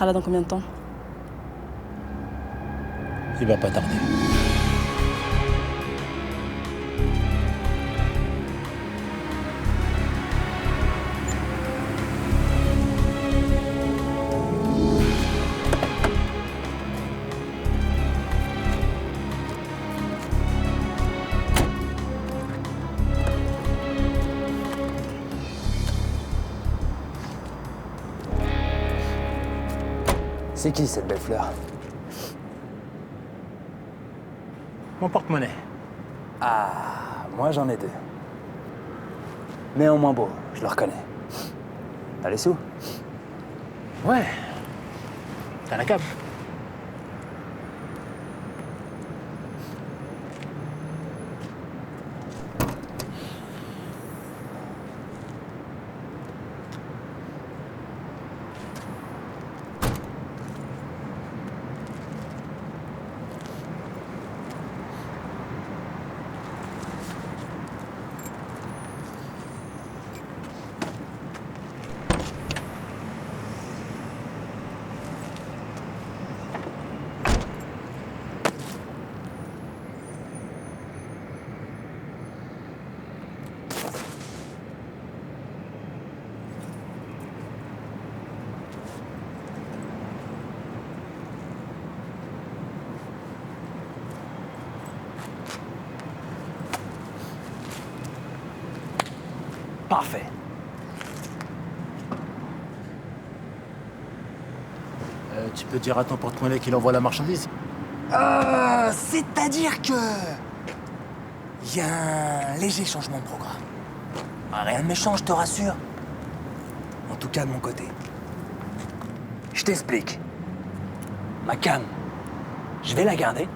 sera là dans combien de temps? Il va pas tarder. C'est qui cette belle fleur? Mon porte-monnaie. Ah, moi j'en ai deux. Mais en moins beau, je le reconnais. T'as les sous? Ouais. T'as la cab. Parfait. Tu peux dire à ton porte-monnaie qu'il envoie la marchandise? C'est-à-dire que... Il y a un léger changement de programme. Rien de méchant, je te rassure. En tout cas, de mon côté. Je t'explique. Ma cam, je vais la garder.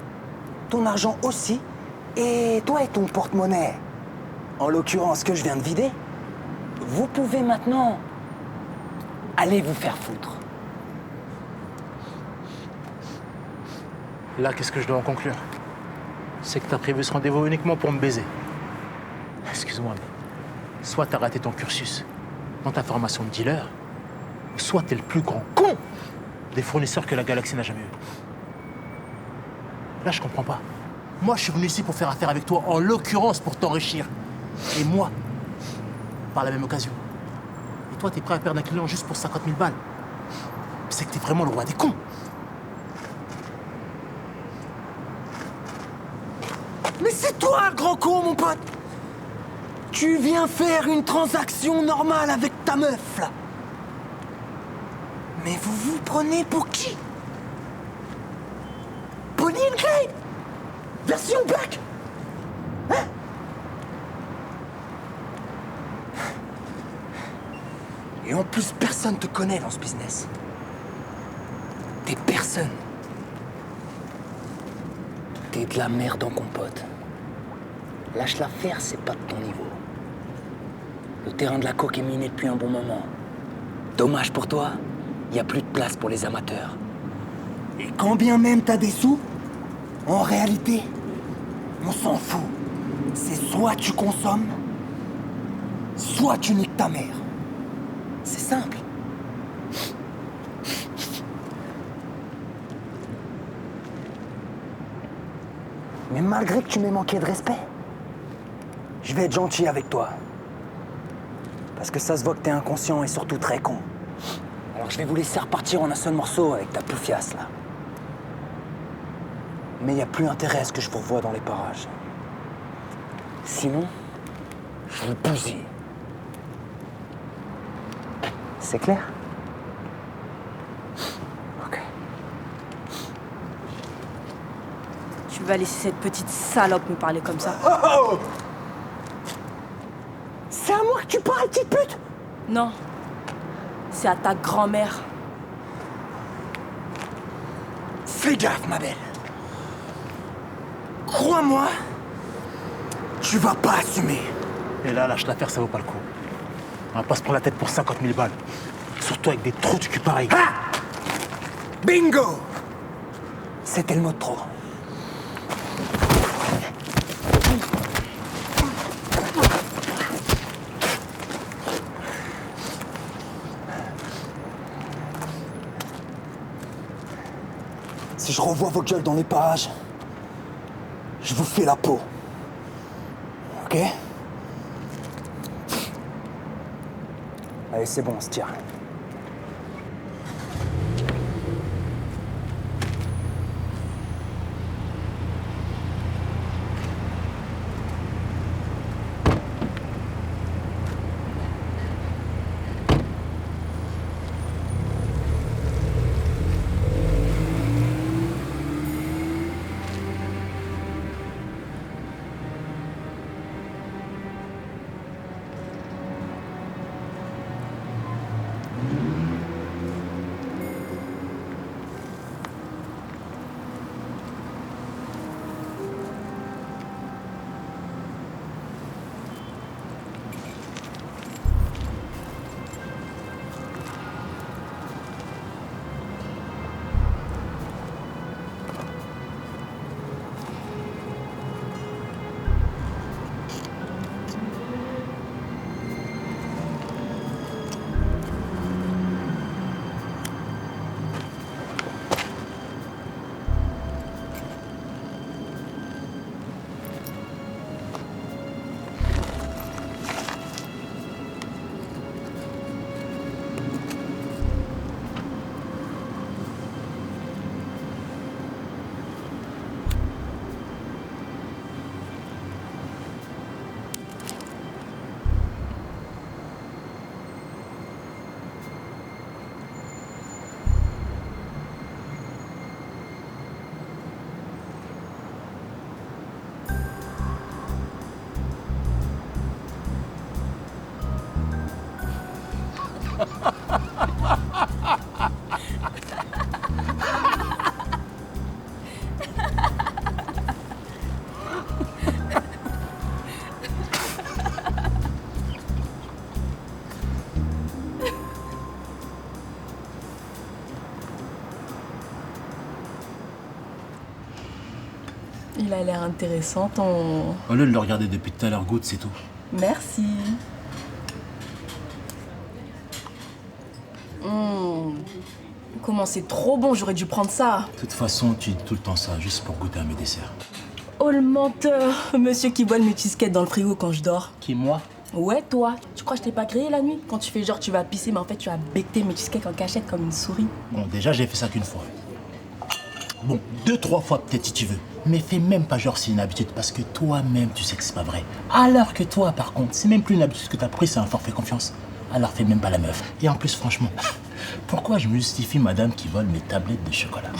Ton argent aussi. Et toi et ton porte-monnaie, en l'occurrence que je viens de vider, vous pouvez maintenant aller vous faire foutre. Là, qu'est-ce que je dois en conclure? C'est que t'as prévu ce rendez-vous uniquement pour me baiser. Excuse-moi, mais soit t'as raté ton cursus dans ta formation de dealer, ou soit t'es le plus grand con des fournisseurs que la galaxie n'a jamais eu. Là, je comprends pas. Moi, je suis venu ici pour faire affaire avec toi, en l'occurrence pour t'enrichir. Et moi, par la même occasion. Et toi, t'es prêt à perdre un client juste pour 50 000 balles. C'est que t'es vraiment le roi des cons. Mais c'est toi, le grand con, mon pote! Tu viens faire une transaction normale avec ta meuf, là. Mais vous vous prenez pour qui? Bonnie and Clyde? Version black? Hein? Et en plus, personne te connaît dans ce business. T'es personne. T'es de la merde en compote. Lâche l'affaire, c'est pas de ton niveau. Le terrain de la coke est miné depuis un bon moment. Dommage pour toi, y a plus de place pour les amateurs. Et quand bien même t'as des sous, en réalité, on s'en fout. C'est soit tu consommes, soit tu niques ta mère. C'est simple. Mais malgré que tu m'aies manqué de respect, je vais être gentil avec toi. Parce que ça se voit que t'es inconscient et surtout très con. Alors je vais vous laisser repartir en un seul morceau avec ta poufiasse, là. Mais il n'y a plus intérêt à ce que je vous revoie dans les parages. Sinon, je vous bousille. C'est clair? Ok. Tu vas laisser cette petite salope me parler comme ça? Oh! C'est à moi que tu parles, petite pute! Non. C'est à ta grand-mère. Fais gaffe, ma belle. Crois-moi, tu vas pas assumer. Et là, lâche l'affaire, ça vaut pas le coup. On va pas se prendre la tête pour 50 000 balles. Surtout avec des trous de cul pareils. Ah! Bingo! C'était le mot de trop. Si je revois vos gueules dans les parages, je vous fais la peau. Ok? Allez, c'est bon, on se tire. Il a l'air intéressant, ton... Au lieu de le regarder depuis tout à l'heure, goûte, c'est tout. Merci. Comment c'est trop bon, j'aurais dû prendre ça. De toute façon, tu dis tout le temps ça, juste pour goûter à mes desserts. Oh le menteur, monsieur qui voit mes cheesecakes dans le frigo quand je dors. Qui, moi? Ouais, toi, tu crois que je t'ai pas grillé la nuit? Quand tu fais genre tu vas pisser, mais en fait tu as becté mes cheesecakes en cachette comme une souris. Bon, déjà, j'ai fait ça qu'une fois. Bon, 2-3 fois peut-être si tu veux. Mais fais même pas genre c'est une habitude, parce que toi-même, tu sais que c'est pas vrai. Alors que toi, par contre, c'est même plus une habitude que t'as pris, c'est un forfait confiance. Alors fais même pas la meuf. Et en plus, franchement, pourquoi je me justifie madame qui vole mes tablettes de chocolat?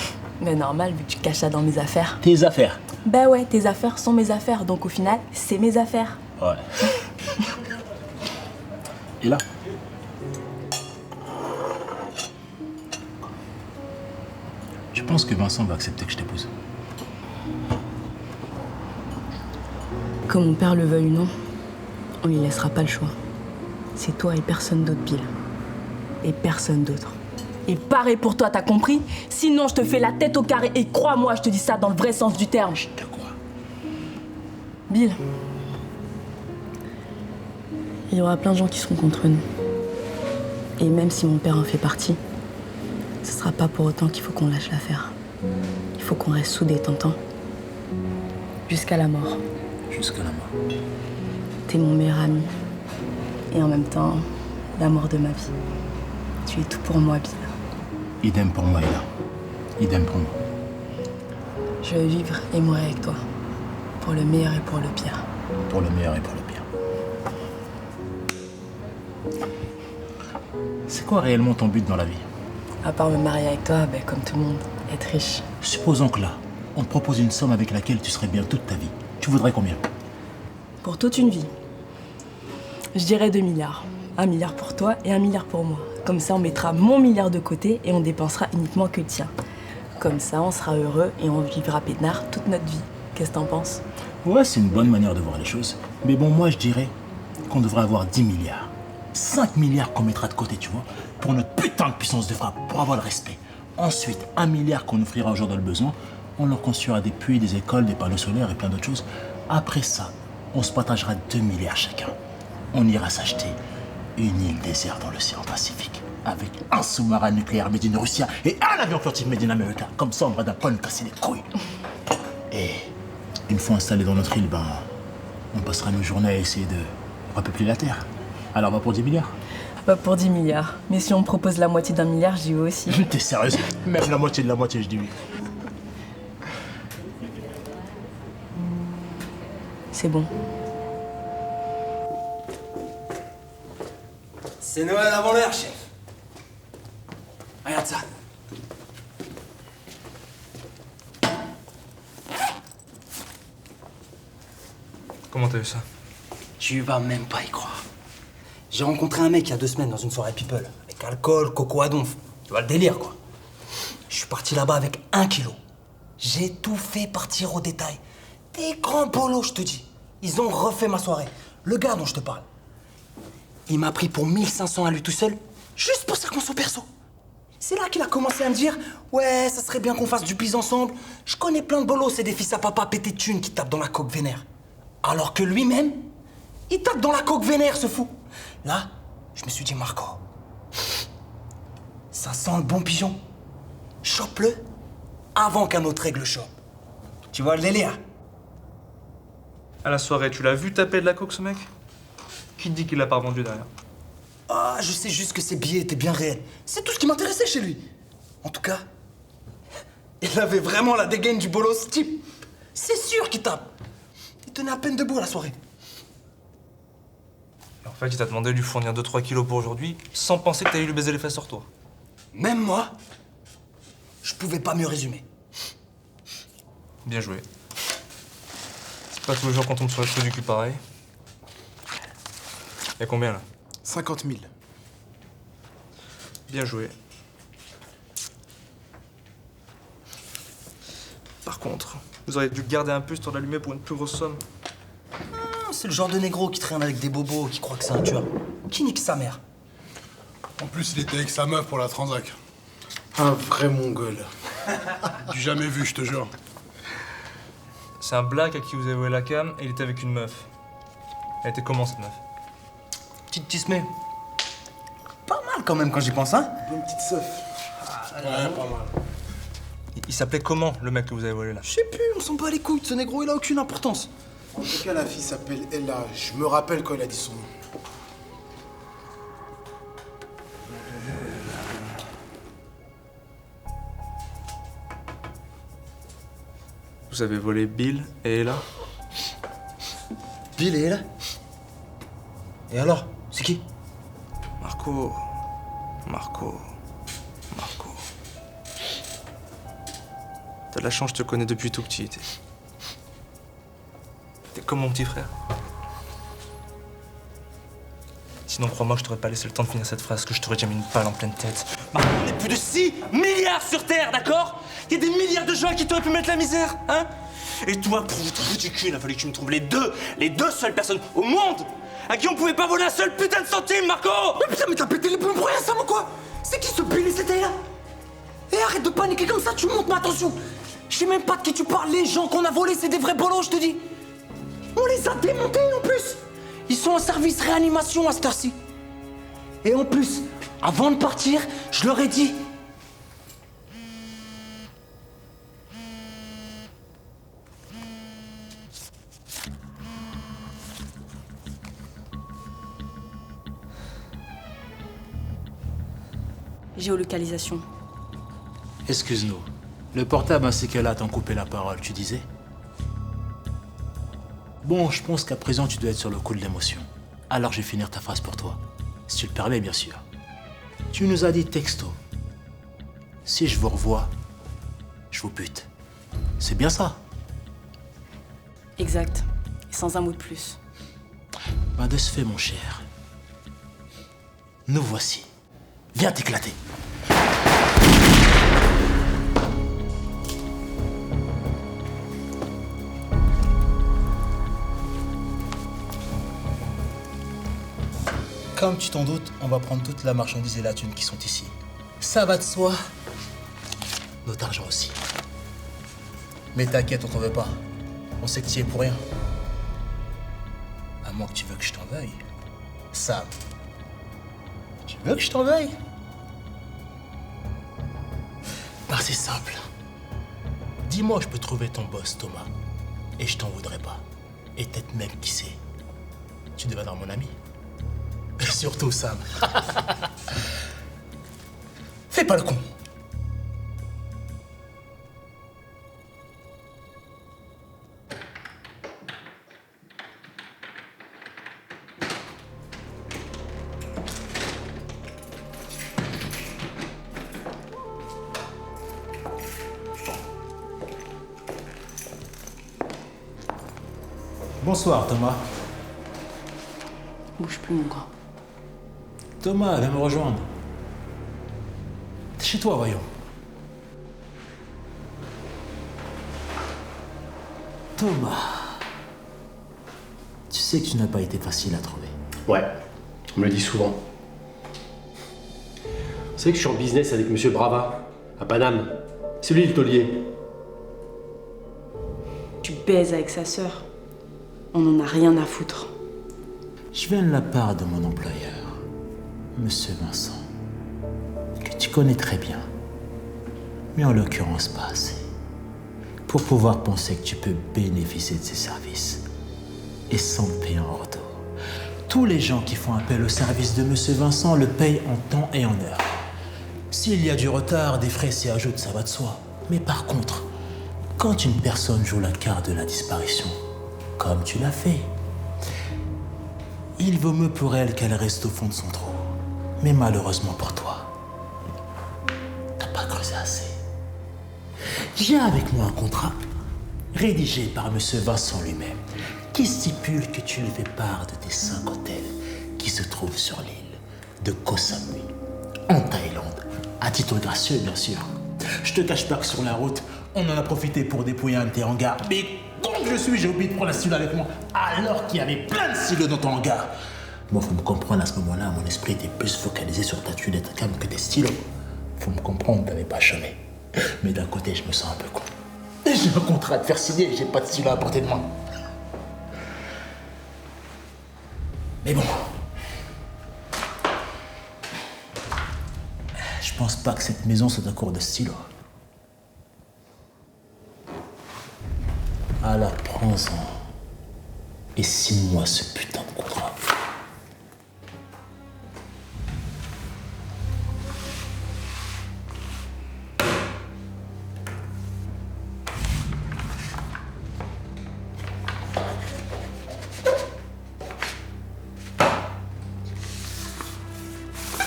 Mais normal, vu que tu caches ça dans mes affaires. Tes affaires? Bah ouais, tes affaires sont mes affaires, donc au final, c'est mes affaires. Ouais. Et là? Je pense que Vincent va accepter que je t'épouse. Que mon père le veuille ou non, on lui laissera pas le choix. C'est toi et personne d'autre, Bill. Et personne d'autre. Et pareil pour toi, t'as compris? Sinon, je te fais la tête au carré et crois-moi, je te dis ça dans le vrai sens du terme. Je te crois. Bill, il y aura plein de gens qui seront contre nous. Et même si mon père en fait partie, ce sera pas pour autant qu'il faut qu'on lâche l'affaire. Il faut qu'on reste soudés, t'entends? Jusqu'à la mort. Jusqu'à la mort. T'es mon meilleur ami. Et en même temps, l'amour de ma vie. Tu es tout pour moi, Bill. Idem pour moi, Ella. Idem pour moi. Je veux vivre et mourir avec toi. Pour le meilleur et pour le pire. Pour le meilleur et pour le pire. C'est quoi réellement ton but dans la vie? À part me marier avec toi, ben, comme tout le monde, être riche. Supposons que là, on te propose une somme avec laquelle tu serais bien toute ta vie. Tu voudrais combien? Pour toute une vie. Je dirais 2 milliards. 1 milliard pour toi et 1 milliard pour moi. Comme ça, on mettra mon milliard de côté et on dépensera uniquement que le tien. Comme ça, on sera heureux et on vivra peinard toute notre vie. Qu'est-ce que t'en penses? Ouais, c'est une bonne manière de voir les choses. Mais bon, moi, je dirais qu'on devrait avoir 10 milliards. 5 milliards qu'on mettra de côté, tu vois, pour notre putain de puissance de frappe, pour avoir le respect. Ensuite, 1 milliard qu'on offrira aux gens dans le besoin. On leur construira des puits, des écoles, des panneaux solaires et plein d'autres choses. Après ça, on se partagera 2 milliards chacun. On ira s'acheter une île déserte dans l'océan Pacifique. avec un sous-marin nucléaire made in Russia et un avion furtif made in America. Comme ça, on va d'un point nous casser les couilles. Et une fois installé dans notre île, on passera nos journées à essayer de repeupler la Terre. Alors, on va pour 10 milliards. Pas pour 10 milliards. Mais si on me propose la moitié d'1 milliard, j'y vais aussi. T'es sérieuse? Même la moitié de la moitié, je dis oui. C'est bon. C'est Noël avant l'heure, chef. Regarde ça. Comment t'as eu ça? Tu vas même pas y croire. J'ai rencontré un mec il y a 2 semaines dans une soirée people. Avec alcool, coco à donf. Tu vois le délire, quoi. Je suis parti là-bas avec 1 kilo. J'ai tout fait partir au détail. Des grands bolos, je te dis. Ils ont refait ma soirée. Le gars dont je te parle. Il m'a pris pour 1500 à lui tout seul, juste pour sa conso perso. C'est là qu'il a commencé à me dire « Ouais, ça serait bien qu'on fasse du bise ensemble. Je connais plein de bolos, c'est des fils à papa pétés de thunes qui tapent dans la coque vénère. » Alors que lui-même, il tape dans la coque vénère, ce fou. Là, je me suis dit « Marco, ça sent le bon pigeon. Chope-le avant qu'un autre règle le chope. » Tu vois le délire? À la soirée, tu l'as vu taper de la coke, ce mec? Qui te dit qu'il l'a pas revendu derrière? Ah, je sais juste que ses billets étaient bien réels. C'est tout ce qui m'intéressait chez lui. En tout cas, il avait vraiment la dégaine du bolos type. C'est sûr qu'il tape. Il tenait à peine debout à la soirée. Et en fait, il t'a demandé de lui fournir 2-3 kilos pour aujourd'hui, sans penser que t'allais lui baiser les fesses sur toi. Même moi, je pouvais pas mieux résumer. Bien joué. C'est pas tous les jours qu'on tombe sur les trous du cul pareil. Y'a combien, là? 50 000. Bien joué. Par contre, vous auriez dû garder un peu histoire d'allumer pour une plus grosse somme. C'est le genre de négro qui traîne avec des bobos, qui croit que c'est un tueur. Qui nique sa mère. En plus, il était avec sa meuf pour la transac. Un vrai mongol. Du jamais vu, je te jure. C'est un black à qui vous avez volé la cam et il était avec une meuf. Elle était comment, cette meuf? Petite tismée. Pas mal quand même quand j'y pense, hein. Une petite seuf. Ouais, pas mal. Il s'appelait comment, le mec que vous avez volé, là? Je sais plus, on s'en bat les couilles de ce négro, il a aucune importance. En tout cas, la fille s'appelle Ella. Je me rappelle quand elle a dit son nom. Vous avez volé Bill et Ella? Bill et Ella. Et alors? C'est qui? Marco. T'as de la chance, je te connais depuis tout petit. T'es comme mon petit frère. Sinon, crois-moi que je t'aurais pas laissé le temps de finir cette phrase, que je t'aurais déjà mis une balle en pleine tête. Marco, on est plus de 6 milliards sur Terre, d'accord? Il y a des milliards de gens à qui t'aurais pu mettre la misère, hein? Et toi, pour vous trou du cul, il a fallu que tu me trouves les deux seules personnes au monde à qui on pouvait pas voler un seul putain de centime, Marco! Mais putain, mais t'as pété les plombs pour rien, ça, ou quoi? C'est qui ce Bill et cette là? Et arrête de paniquer comme ça, tu montes ma attention. Je sais même pas de qui tu parles, les gens qu'on a volés, c'est des vrais bolos, je te dis. On les a démontés en plus. Ils sont en service réanimation à cette heure-ci. Et en plus, avant de partir, je leur ai dit... Géolocalisation. Excuse-nous. Le portable ainsi qu'elle a t'ont coupé la parole, tu disais? Bon, je pense qu'à présent, tu dois être sur le coup de l'émotion. Alors je vais finir ta phrase pour toi. Si tu le permets, bien sûr. Tu nous as dit texto. Si je vous revois, je vous bute. C'est bien ça? Exact. Et sans un mot de plus. Ben de ce fait, mon cher. Nous voici. Viens t'éclater. Comme tu t'en doutes, on va prendre toute la marchandise et la thune qui sont ici. Ça va de soi. Notre argent aussi. Mais t'inquiète, on t'en veut pas. On sait que tu y es pour rien. À moins que tu veux que je t'en veuille. Sam. Tu veux que je t'en veuille? Ben, c'est simple. Dis-moi, je peux trouver ton boss, Thomas. Et je t'en voudrais pas. Et peut-être même, qui sait, tu deviendras mon ami. Et surtout, Sam. Fais pas le con. Bonsoir, Thomas. Bouge plus, mon gars. Thomas, viens me rejoindre. T'es chez toi, voyons. Thomas, tu sais que tu n'as pas été facile à trouver. Ouais, on me le dit souvent. Vous savez que je suis en business avec Monsieur Brava, à Paname. C'est lui le taulier. Tu baises avec sa sœur. On en a rien à foutre. Je viens de la part de mon employeur, Monsieur Vincent, que tu connais très bien, mais en l'occurrence pas assez, pour pouvoir penser que tu peux bénéficier de ses services et sans le payer en retour. Tous les gens qui font appel au service de Monsieur Vincent le payent en temps et en heure. S'il y a du retard, des frais s'y ajoutent, ça va de soi. Mais par contre, quand une personne joue la carte de la disparition, comme tu l'as fait, il vaut mieux pour elle qu'elle reste au fond de son trou. Mais malheureusement pour toi, t'as pas creusé assez. J'ai avec moi un contrat rédigé par Monsieur Vincent lui-même qui stipule que tu lui fais part de tes 5 hôtels qui se trouvent sur l'île de Koh Samui, en Thaïlande, à titre gracieux bien sûr. Je te cache pas que sur la route, on en a profité pour dépouiller un de tes hangars. Mais comme je suis, j'ai oublié de prendre la stylo avec moi, alors qu'il y avait plein de stylos dans ton hangar. Moi, faut me comprendre, à ce moment-là, mon esprit était plus focalisé sur ta tuile et ta cam que tes stylos. Faut me comprendre, t'avais pas chômé. Mais d'un côté, je me sens un peu con. J'ai un contrat à te faire signer et j'ai pas de stylo à portée de main. Mais bon. Je pense pas que cette maison soit à court de stylo. Alors prends-en et signe-moi ce putain de contrat.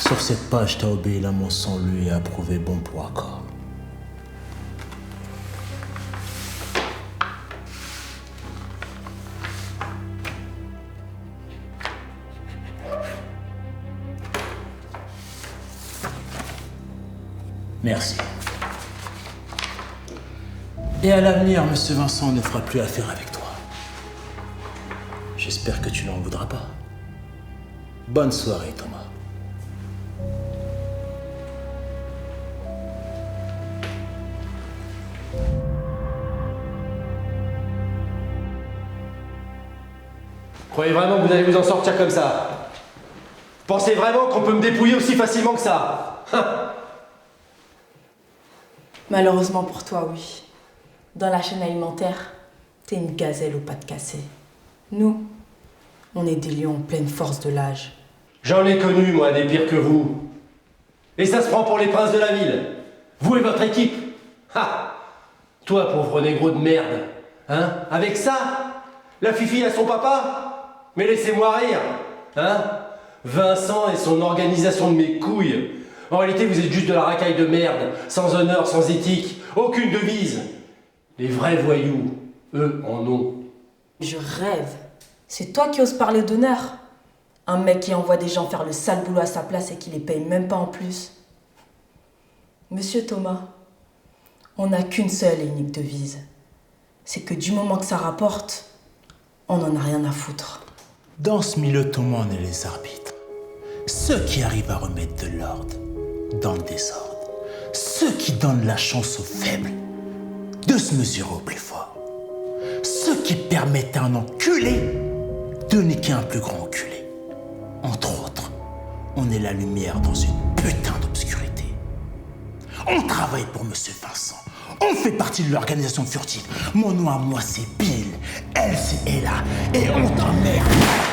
Sur cette page, t'as obéi la mention lui et approuvé bon pour accord. Merci. Et à l'avenir, Monsieur Vincent ne fera plus affaire avec toi. J'espère que tu n'en voudras pas. Bonne soirée, Thomas. Croyez vraiment que vous allez vous en sortir comme ça? Pensez vraiment qu'on peut me dépouiller aussi facilement que ça? Malheureusement pour toi, oui. Dans la chaîne alimentaire, t'es une gazelle aux pattes cassées. Nous, on est des lions en pleine force de l'âge. J'en ai connu, moi, des pires que vous. Et ça se prend pour les princes de la ville. Vous et votre équipe. Ha! Toi, pauvre négro de merde. Hein? Avec ça? La fifi à son papa? Mais laissez-moi rire. Hein? Vincent et son organisation de mes couilles. En réalité, vous êtes juste de la racaille de merde, sans honneur, sans éthique, aucune devise. Les vrais voyous, eux, en ont. Je rêve. C'est toi qui oses parler d'honneur. Un mec qui envoie des gens faire le sale boulot à sa place et qui les paye même pas en plus. Monsieur Thomas, on n'a qu'une seule et unique devise. C'est que du moment que ça rapporte, on n'en a rien à foutre. Dans ce milieu, tout le monde est les arbitres. Ceux qui arrivent à remettre de l'ordre dans le désordre. Ceux qui donnent la chance aux faibles de se mesurer au plus fort. Ceux qui permettent à un enculé de niquer un plus grand enculé. Entre autres, on est la lumière dans une putain d'obscurité. On travaille pour Monsieur Vincent. On fait partie de l'organisation furtive. Mon nom à moi, c'est Bill. Elle, c'est Ella. Et on t'emmerde.